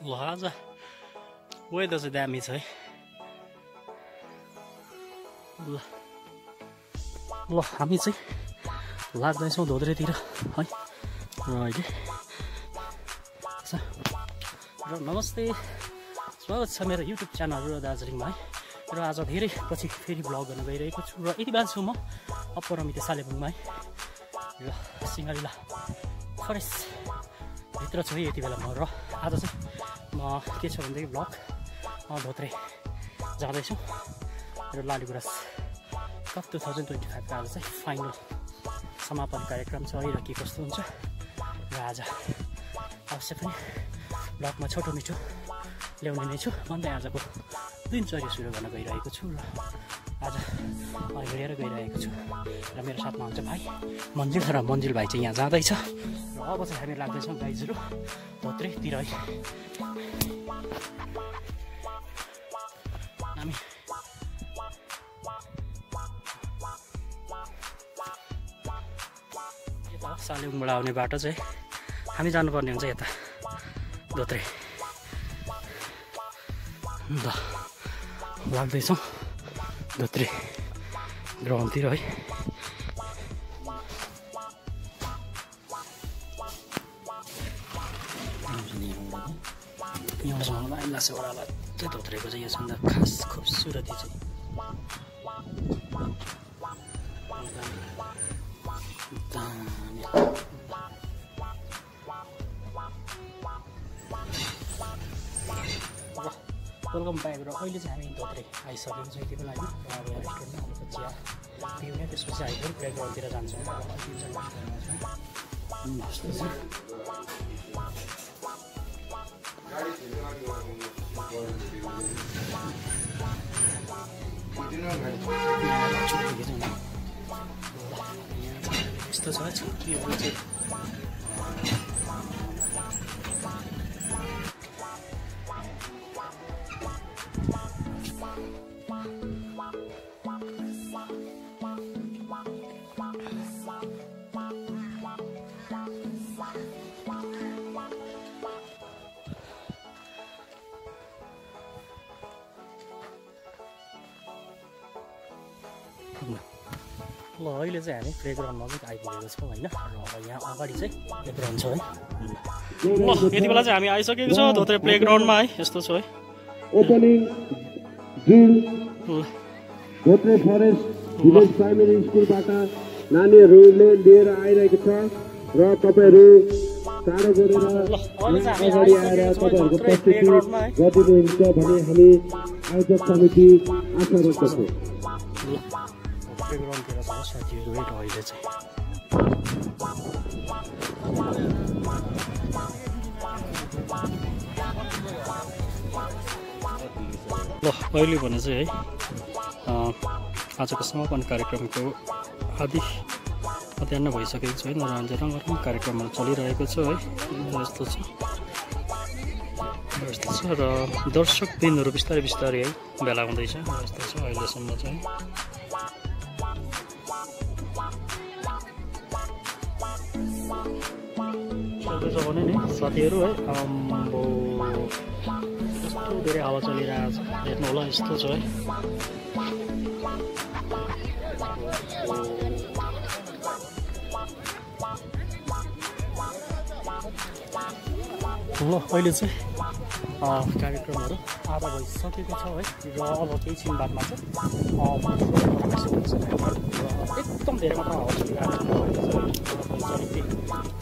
ल आज वेदर चाहिँ दामी छ है। ल ल हामी चाहिँ लाग्दैछौँ धोद्रेतिर है। र अहिले र नमस्ते, स्वागत छ मेरो युट्युब च्यानल र दार्जिलिङमा है। र आज धेरै पछि फेरि भ्लग गर्न गइरहेको छु र यति बेला छु म अप्पर रमिते सालेबुङमा है। र सिंहलीला फरेस्ट भित्र छु है यति बेला म। र आज चाहिँ म के छ भनेदेखि भ्लग धोत्रे जाँदैछु र लालीगुराँस कप 2025 का आज चाहिँ फाइनल समापन कार्यक्रम छ है। र के कस्तो हुन्छ र आज अवश्य पनि भ्लगमा छोटो मिठो ल्याउने नै छु भन्दै आजको दिनचर्या सुरु गर्न गइरहेको छु। र आज हिँडेर गइरहेको छु र मेरो साथमा हुन्छ भाइ मन्जिल र मन्जिल भाइ चाहिँ यहाँ जाँदैछ। र अब चाहिँ हामी लाग्दैछौँ गाइजहरू धोत्रेतिर है। हामी यता सालेबुङबाट आउने बाटो चाहिँ हामी जानुपर्ने हुन्छ यता धोत्रे। ल लाग्दैछौँ धोत्रे ग्राउन्डतिर है। यहाँसम्म लाइन लाग्छ ओह्रालो चाहिँ धोत्रेको चाहिँ यसभन्दा खास खुबसुरती चाहिँ वेलकम ब्याक। र अहिले चाहिँ हामी धोत्रे आइसकेको छ यति बेला होइन। र अब रेस्टुरेन्टमा अलिकति चिया पिउने त्यसपछि हामी प्लेग्राउन्डतिर जान्छौँ। यस्तो छ छुट्टीहरू चाहिँ ल अहिले चाहिँ हामी प्लेग्राउन्डमा चाहिँ आइपुगेको छौँ होइन। र अब यहाँ अगाडि चाहिँ प्लेग्राउन्ड छ है। ल यति बेला चाहिँ हामी आइसकेको छौँ धोत्रे प्लेग्राउन्डमा है। यस्तो छ है opening drill Dhotrey forest village primary स्कुलबाट नानीहरूले लिएर आइरहेको छ। र तपाईँहरू चाँडो गरेर अगाडि आएर तपाईँहरूको प्रस्तुति गरिदिनुहुन्छ भन्ने हामी आयोजक समिति आशा राख्दछौँ। प्लेग्राउन्डतिर छ साथीहरू है। र अहिले चाहिँ ल अहिले भने चाहिँ है आजको समापन कार्यक्रमको आदि मध्याह भइसकेको छ होइन। र अहिले रङ्गारङ कार्यक्रमहरू चलिरहेको छ है। यस्तो छ यस्तो छ। र दर्शक दिनहरू बिस्तारै बिस्तारै है भेला हुँदैछ। यस्तो छ अहिलेसम्म चाहिँ भने नि साथीहरू है। यस्तो धेरै हावा चलिरहेको छ हेर्नु होला। यस्तो छ है। ल अहिले चाहिँ कार्यक्रमहरू आधा भइसकेको छ है। र अब केही छिन बादमा चाहिँ एकदम धेरै मात्रा हावा चलिरहेको छ। अलिकति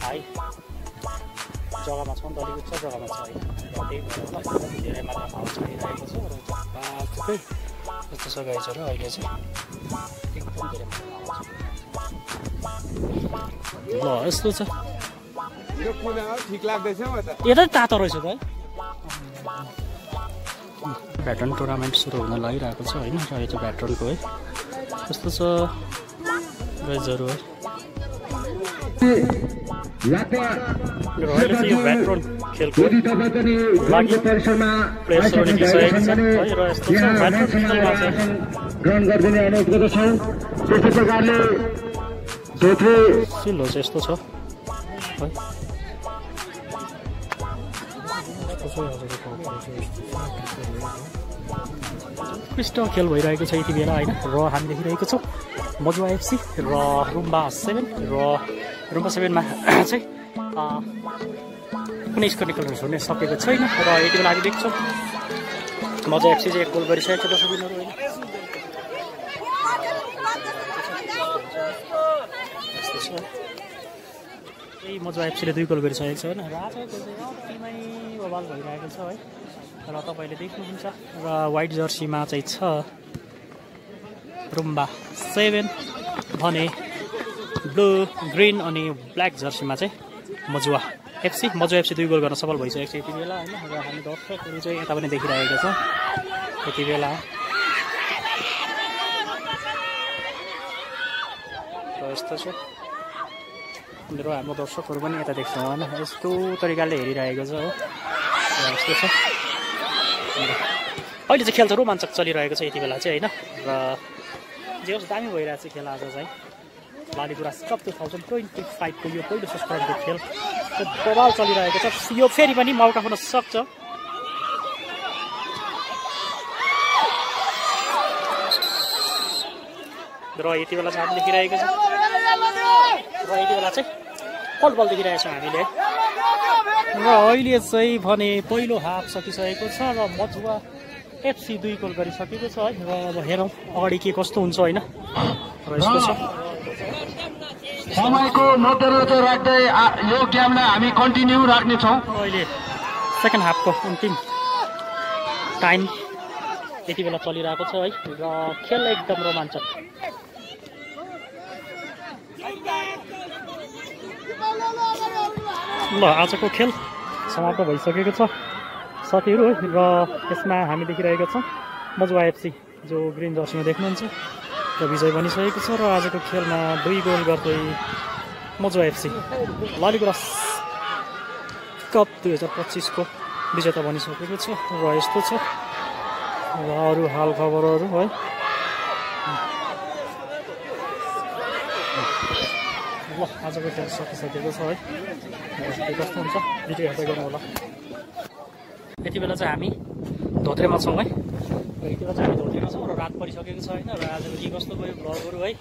हाई जग्गामा छ नि त अलिक उच्च जग्गामा छ होइन। र त्यही भएर धेरै मात्रामा हावा चलिरहेको छ। र थुप्रै यस्तो छ गाइजहरू अहिले चाहिँ एकदम धेरै मात्रामा हावा छ। ल यस्तो छ यतै तातो रहेछ त है। ब्याडमिन्टन टुर्नामेन्ट सुरु हुन लागिरहेको छ होइन। र यो चाहिँ ब्याडमिन्टनको है। यस्तो छ गाइजहरू है। अहिले चाहिँ यो ब्याडमिन्टन खेलको लागि प्लेयर्सहरू निस्किसकेको छ है। र यस्तो छ ब्याडमिन्टनमा चाहिँ ग्रहण गरिदिने अनुरोध गर्दछौँ। त्यस्तै प्रकारले धोत्रे सिलो चाहिँ यस्तो छ है। उत्कृष्ट खेल भइरहेको छ यति बेला होइन र हामी देखिरहेको छौँ मजुवा एफसी र रुम्बा 7 र रुम्बा 7मा चाहिँ कुनै स्कोर निकाल्न हुने सकेको छैन र यति बेला हामी देख्छौँ मजुवा एफसी चाहिँ 1 गोल गरिसकेको छ दर्शकबिनहरू होइन यही मजुवा एफसीले 2 गोल गरिसकेको छ होइन र आजको टिमै बवाल भइरहेको छ है र तपाईँले देख्नुहुन्छ र व्हाइट जर्सीमा चाहिँ छ रुम्बा 7 भने ब्लू ग्रीन अनि ब्ल्याक जर्सीमा चाहिँ मजुवा एफसी 2 गोल गर्न सफल भइसकेको छ यति बेला होइन र हामी दर्शकहरू चाहिँ यता पनि देखिरहेका छौँ यति बेला र यस्तो छ र हाम्रो दर्शकहरू पनि यता देख्छौँ होइन यस्तो तरिकाले हेरिरहेको छ हो यस्तो छ अहिले चाहिँ खेल त रोमाञ्चक चलिरहेको छ यति बेला चाहिँ होइन र जे होस् दामी भइरहेको छ खेल आज चाहिँ लालीगुराँस कप 2025 को यो पहिलो संस्करणको खेल बवाल चलिरहेको छ यो फेरि पनि मौका हुन सक्छ र यति बेला चाहिँ हामी देखिरहेको छ र यति बेला चाहिँ फुटबल देखिरहेको छौँ हामीले र अहिले चाहिँ भने पहिलो हाफ सकिसकेको छ र मजुवा एफसी 2 गोल गरिसकेको छ है र अब हेरौँ अगाडि के कस्तो हुन्छ होइन र यस्तो छ समयको मध्यनजर राख्दै यो गेमलाई हामी कन्टिन्यू राख्नेछौँ अहिले सेकेन्ड हाफको अन्तिम टाइम यति बेला चलिरहेको छ है र खेल एकदम रोमाञ्चक ल आजको खेल समाप्त भइसकेको छ साथीहरू है र यसमा हामी देखिरहेका छौँ मजुवा एफसी जो ग्रिन जर्सीमा देख्नुहुन्छ र विजय बनिसकेको छ र आजको खेलमा 2 गोल गर्दै मजुवा एफसी लालीगुराँस कप 2025 को विजेता बनिसकेको छ र यस्तो छ र अरू हाल खबरहरू है ल आजको खेल सकिसकेको छ है कस्तो हुन्छ भिडियो हेर्दै गर्नु होला यति बेला चाहिँ हामी धोत्रेमा छौँ है यति बेला चाहिँ हामी धोत्रेमा छौँ र रात परिसकेको छ होइन र आजको के कस्तो गयो भ्लगहरू है